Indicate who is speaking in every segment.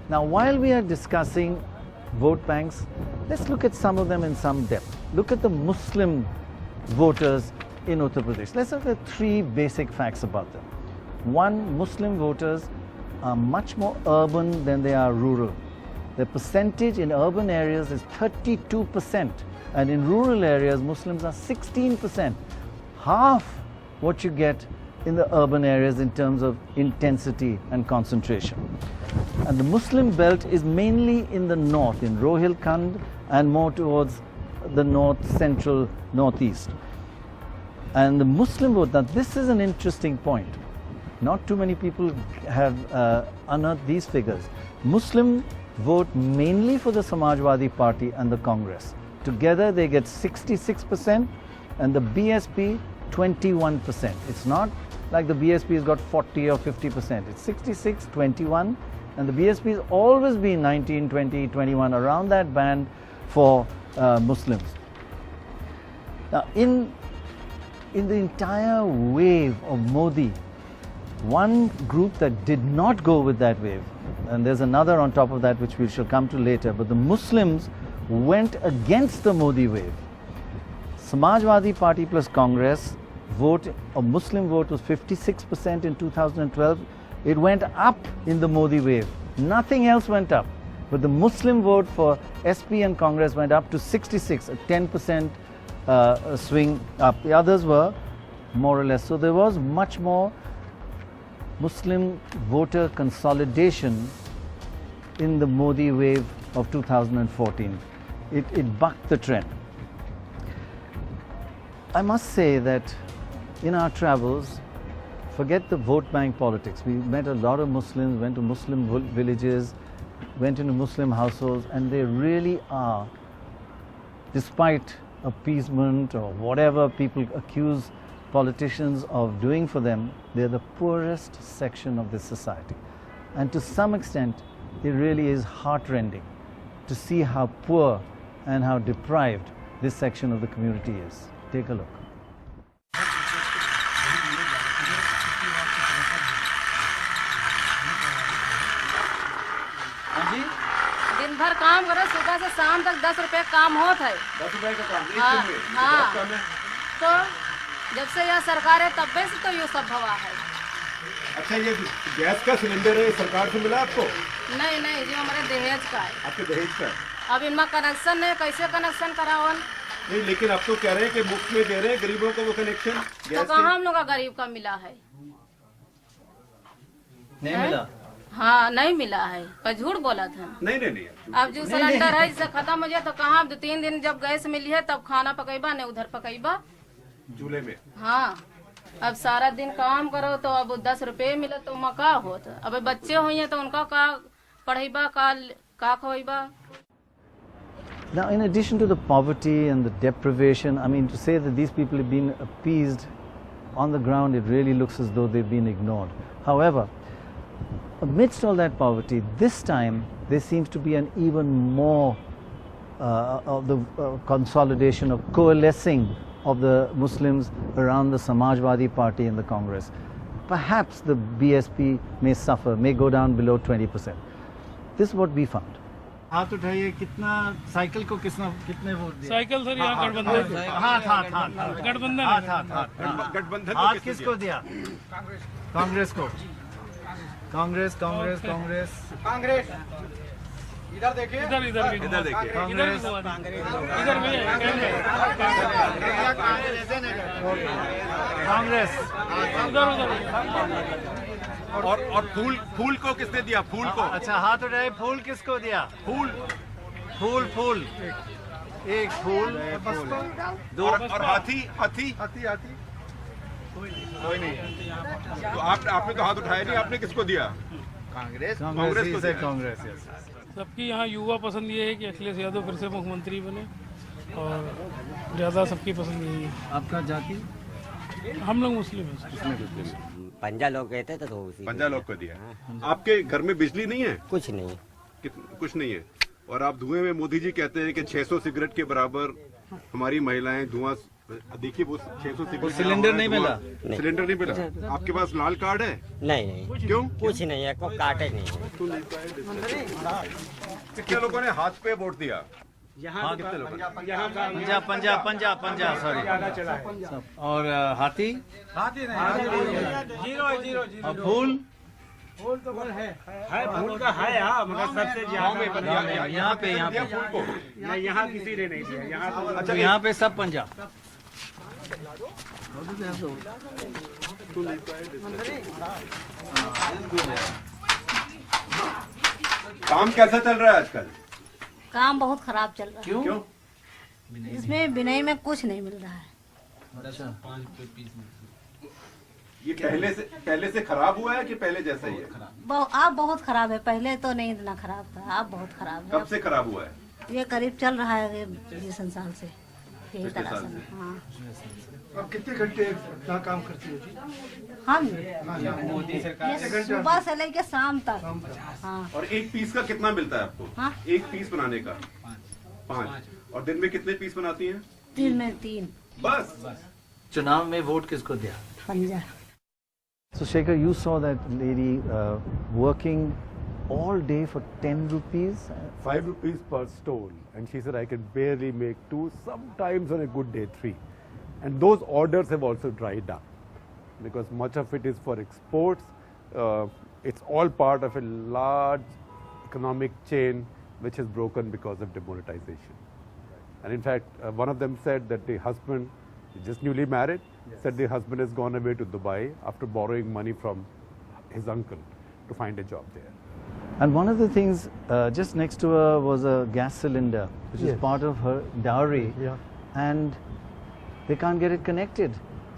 Speaker 1: Now, while we are discussing vote banks, let's look at some of them in some depth. Look at the Muslim voters in Uttar Pradesh. Let's look at three basic facts about them. One, Muslim voters are much more urban than they are rural. The percentage in urban areas is 32%, and in rural areas, Muslims are 16%. Half what you get in the urban areas in terms of intensity and concentration. And the Muslim belt is mainly in the north, in Rohilkhand, and more towards the north, central, northeast. And the Muslim vote, now this is an interesting point. Not too many people have unearthed these figures. Muslim vote mainly for the Samajwadi Party and the Congress. Together they get 66% and the BSP 21%. It's not like the BSP has got 40 or 50%. It's 66, 21, and the BSP has always been 19, 20, 21, around that band for Muslims. Now, in the entire wave of Modi, one group that did not go with that wave, and there's another on top of that which we shall come to later, but the Muslims went against the Modi wave. Samajwadi Party plus Congress vote, a Muslim vote was 56% in 2012. It went up in the Modi wave. Nothing else went up. But the Muslim vote for SP and Congress went up to 66, a 10% swing up. The others were more or less. So there was much more Muslim voter consolidation in the Modi wave of 2014. It bucked the trend. I must say that in our travels, forget the vote bank politics. We met a lot of Muslims, went to Muslim villages, went into Muslim households, and they really are, despite appeasement or whatever people accuse politicians of doing for them, they're the poorest section of this society. And to some extent, it really is heartrending to see how poor and how deprived this section of the community is. Take a look.
Speaker 2: दिन भर काम करो, सुबह से शाम तक 10 रुपए काम होता है।
Speaker 3: 10 रुपए का काम
Speaker 2: हाँ। तो जब से यह सरकार है तब से तो ये सब हवा है।
Speaker 3: अच्छा, ये गैस का सिलेंडर है, सरकार से मिला आपको?
Speaker 2: नहीं नहीं जी, हमारे दहेज का है।
Speaker 3: आपके दहेज का?
Speaker 2: अब इनमें कनेक्शन नहीं, कैसे कनेक्शन करावन?
Speaker 3: नहीं, लेकिन अब तो कह रहे हैं कि मुफ्त में दे रहे हैं गरीबों को वो कनेक्शन।
Speaker 2: तो कहाँ हम लोग का गरीब का मिला है?
Speaker 1: नहीं मिला?
Speaker 2: हाँ, नहीं मिला है। पर झूठ बोला था।
Speaker 3: नहीं।
Speaker 2: अब जो सिलेंडर है इससे खत्म हो जाए तो कहाँ 2-3 दिन जब गैस मिली है तब खाना पकेबा, नहीं उधर पकेबा
Speaker 3: चूल्हे में।
Speaker 2: हाँ, अब सारा दिन काम करो तो अब 10 रुपए मिले तो मका होता। अब बच्चे हुए तो उनका का पढ़ेबा, का खवेबा।
Speaker 1: Now, in addition to the poverty and the deprivation, I mean, to say that these people have been appeased on the ground, it really looks as though they've been ignored. However, amidst all that poverty, this time there seems to be an even more of the consolidation of coalescing of the Muslims around the Samajwadi Party and the Congress. Perhaps the BSP may suffer, may go down below 20%. This is what we found. हाथ उठाइए, कितना cycle को कितने vote दिए?
Speaker 4: Cycle sir यहाँ गठबंधन गठबंधन
Speaker 1: हाथ किसको दिया? कांग्रेस को। कांग्रेस
Speaker 4: इधर देखिए कांग्रेस
Speaker 3: और फूल को किसने दिया? फूल को?
Speaker 1: अच्छा, हाथ उठाए। फूल किसको दिया? फूल एक फूल,
Speaker 3: दो। और हाथी कोई नहीं। तो आपने तो हाथ उठाया नहीं, आपने किसको दिया? कांग्रेस को दिया।
Speaker 1: कांग्रेस।
Speaker 4: सबकी यहाँ युवा पसंद ये है कि अखिलेश यादव फिर से मुख्यमंत्री बने और ज़्यादा सबकी पसंद यही है।
Speaker 1: आपका जाति?
Speaker 4: हम लोग मुस्लिम हैं।
Speaker 5: पंजा लोग कहते थे तो
Speaker 3: पंजा लोग को दिया। आपके घर में बिजली नहीं है?
Speaker 5: कुछ नहीं।
Speaker 3: कुछ नहीं है। और आप धुएं में, मोदी जी कहते हैं कि 600 सिगरेट के बराबर हमारी महिलाएं धुआं देखिए वो 600
Speaker 1: वो सिलेंडर नहीं मिला?
Speaker 3: सिलेंडर नहीं मिला। आपके पास लाल कार्ड है?
Speaker 5: नहीं
Speaker 3: क्यों?
Speaker 5: कुछ नहीं है, कोई काटे नहीं है।
Speaker 3: कितने लोगों ने हाथ पे वोट दिया?
Speaker 1: हाँ, पंजाब सॉरी। और हाथी?
Speaker 6: जीरो
Speaker 1: और फूल?
Speaker 6: फूल का है मगर सबसे ज्यादा
Speaker 1: यहाँ पे
Speaker 6: नहीं, यहाँ किसी ने नहीं दिया। यहाँ
Speaker 1: अच्छा, यहाँ पे सब पंजाब।
Speaker 3: काम कैसा चल रहा है आजकल?
Speaker 7: काम बहुत खराब चल रहा
Speaker 1: क्यों?
Speaker 3: क्यों?
Speaker 7: है। इसमें बिनई में कुछ नहीं मिल रहा है।
Speaker 3: ये पहले से खराब हुआ है कि पहले जैसा ही है?
Speaker 7: आप बहुत खराब है, पहले तो नहीं इतना खराब था, आप बहुत खराब है।
Speaker 3: कब से खराब हुआ है?
Speaker 7: ये करीब चल रहा है ये साल से यही
Speaker 3: पिछले
Speaker 7: तरह
Speaker 3: साल
Speaker 7: से।
Speaker 3: से।
Speaker 7: हाँ
Speaker 6: आप कितने घंटे यहाँ काम करती हो जी?
Speaker 7: हम
Speaker 6: मोदी सरकार
Speaker 7: ये सुबह से लेके शाम तक। हाँ
Speaker 3: और एक पीस का कितना मिलता है आपको?
Speaker 7: हाँ।
Speaker 3: एक पीस बनाने का 5। और दिन में कितने पीस बनाती हैं?
Speaker 7: 3 में 3
Speaker 3: बस।
Speaker 1: चुनाव में वोट किसको दिया?
Speaker 7: पंजा।
Speaker 1: So Shekhar, you saw that lady working all day for 10 rupees?
Speaker 8: 5 rupees per stole, and she said I can barely make 2, sometimes on a good day 3. And those orders have also dried up because much of it is for exports. It's all part of a large economic chain which has broken because of demonetization. And in fact, one of them said that the husband, just newly married, said the husband has gone away to Dubai after borrowing money from his uncle to find a job there.
Speaker 1: And one of the things just next to her was a gas cylinder, which is part of her dowry, and they can't get it connected.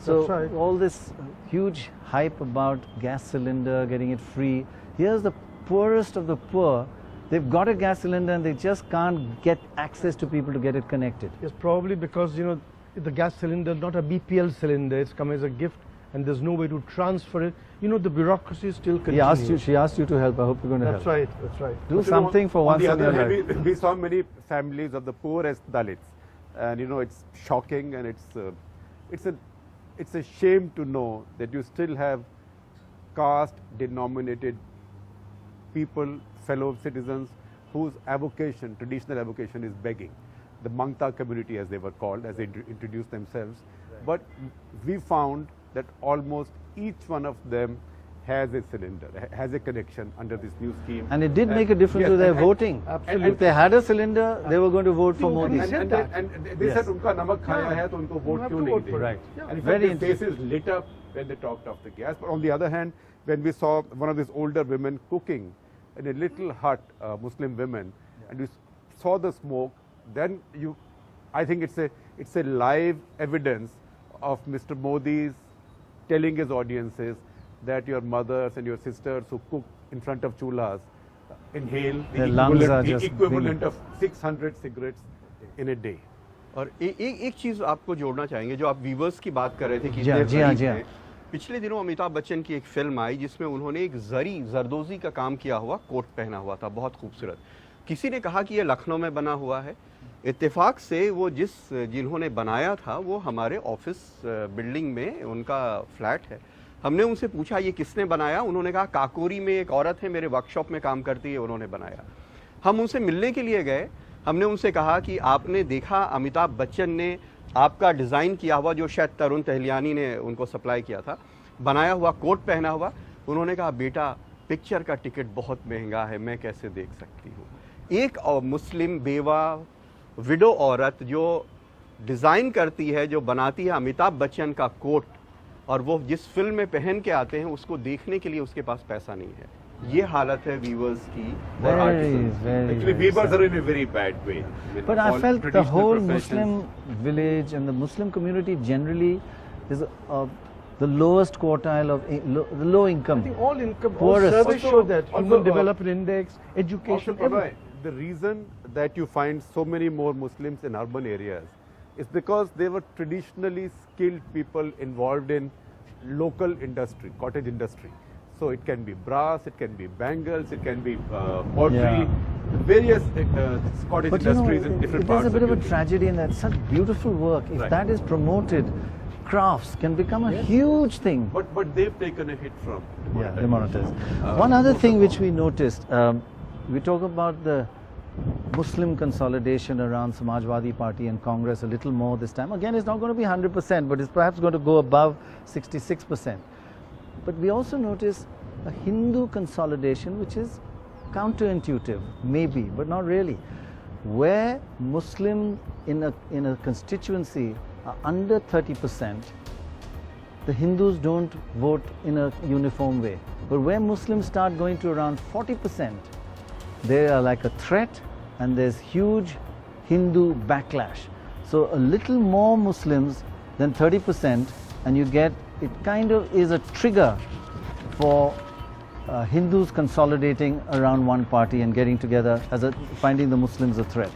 Speaker 1: So all this huge hype about gas cylinder, getting it free. Here's the poorest of the poor. They've got a gas cylinder and they just can't get access to people to get it connected.
Speaker 6: Yes, probably because the gas cylinder, not a BPL cylinder, it's come as a gift and there's no way to transfer it. The bureaucracy still continues.
Speaker 1: She asked you to help. I hope you're going to help.
Speaker 6: That's right.
Speaker 1: Do something for once
Speaker 8: On the
Speaker 1: in your
Speaker 8: other
Speaker 1: life.
Speaker 8: hand, we saw many families of the poorest Dalits, and it's shocking, and it's a shame to know that you still have caste-denominated people, fellow citizens, whose avocation, traditional avocation, is begging. The Mangta community, as they were called, as they introduced themselves. But we found that almost each one of them has a cylinder, has a connection under this new scheme.
Speaker 1: And it did make a difference to their voting.
Speaker 6: Absolutely.
Speaker 1: If they had a cylinder, they were going to vote for Modi.
Speaker 8: And they said, "Unka namak khaya hai, to unko vote kyun nahi de?"
Speaker 1: Right.
Speaker 8: And in
Speaker 1: Very
Speaker 8: fact, their faces lit up when they talked of the gas. But on the other hand, when we saw one of these older women cooking in a little hut, Muslim women, and we saw the smoke, then I think it's a live evidence of Mr. Modi's telling his audiences that your mothers and your sisters who cook in front of chulhas inhale
Speaker 1: Their
Speaker 8: the
Speaker 1: lungs are just
Speaker 8: equivalent of 600 cigarettes in a day.
Speaker 9: और एक चीज आपको जोड़ना चाहेंगे, जो आप viewers की बात कर रहे थे कि
Speaker 1: जी हाँ, जी हाँ।
Speaker 9: पिछले दिनों अमिताभ बच्चन की एक फिल्म आई जिसमें उन्होंने एक जरदोजी का काम किया हुआ कोट पहना हुआ था, बहुत खूबसूरत। किसी ने कहा कि ये लखनऊ में बना हुआ है। इत्तेफाक से वो जिन्होंने बनाया था वो हमारे ऑफिस बिल्डिंग में उनका फ्लैट है। हमने उनसे पूछा ये किसने बनाया, उन्होंने कहा काकोरी में एक औरत है, मेरे वर्कशॉप में काम करती है, उन्होंने बनाया। हम उनसे मिलने के लिए गए, हमने उनसे कहा कि आपने देखा अमिताभ बच्चन ने आपका डिज़ाइन किया हुआ, जो शायद तरुण तहलियानी ने उनको सप्लाई किया था, बनाया हुआ कोट पहना हुआ। उन्होंने कहा बेटा पिक्चर का टिकट बहुत महंगा है, मैं कैसे देख सकती हूँ। एक मुस्लिम बेवा विडो औरत जो डिज़ाइन करती है, जो बनाती है अमिताभ बच्चन का कोट, और वो जिस फिल्म में पहन के आते हैं उसको देखने के लिए उसके पास पैसा नहीं है। ये हालत है वीवर्स की और artists.
Speaker 8: Actually, weavers are in a very bad way.
Speaker 1: But I felt the whole Muslim village and the Muslim community generally is the lowest quartile of the low income.
Speaker 6: I think all income, all
Speaker 1: Poorest.
Speaker 6: surveys show that.
Speaker 8: Also,
Speaker 6: Human Development Index, education,
Speaker 8: Also,
Speaker 6: everything.
Speaker 8: the reason that you find so many more Muslims in urban areas is because they were traditionally skilled people involved in local industry, cottage industry. So it can be brass, it can be bangles, it can be pottery, various Scottish
Speaker 1: But you know,
Speaker 8: industries in different
Speaker 1: there's
Speaker 8: parts
Speaker 1: a bit of a
Speaker 8: UK.
Speaker 1: tragedy in that. Such beautiful work. If
Speaker 8: Right.
Speaker 1: that is promoted, crafts can become a huge thing.
Speaker 8: But they've taken a hit from
Speaker 1: Yeah,
Speaker 8: demonetization.
Speaker 1: demonetized. One other thing which we noticed, we talk about the Muslim consolidation around Samajwadi Party and Congress a little more this time. Again, it's not going to be 100%, but it's perhaps going to go above 66%. But we also notice a Hindu consolidation which is counterintuitive, maybe, but not really. Where Muslim in a constituency are under 30%, the Hindus don't vote in a uniform way. But where Muslims start going to around 40%, they are like a threat, and there's huge Hindu backlash. So a little more Muslims than 30%, and you get, it kind of is a trigger for Hindus consolidating around one party and getting together as finding the Muslims a threat.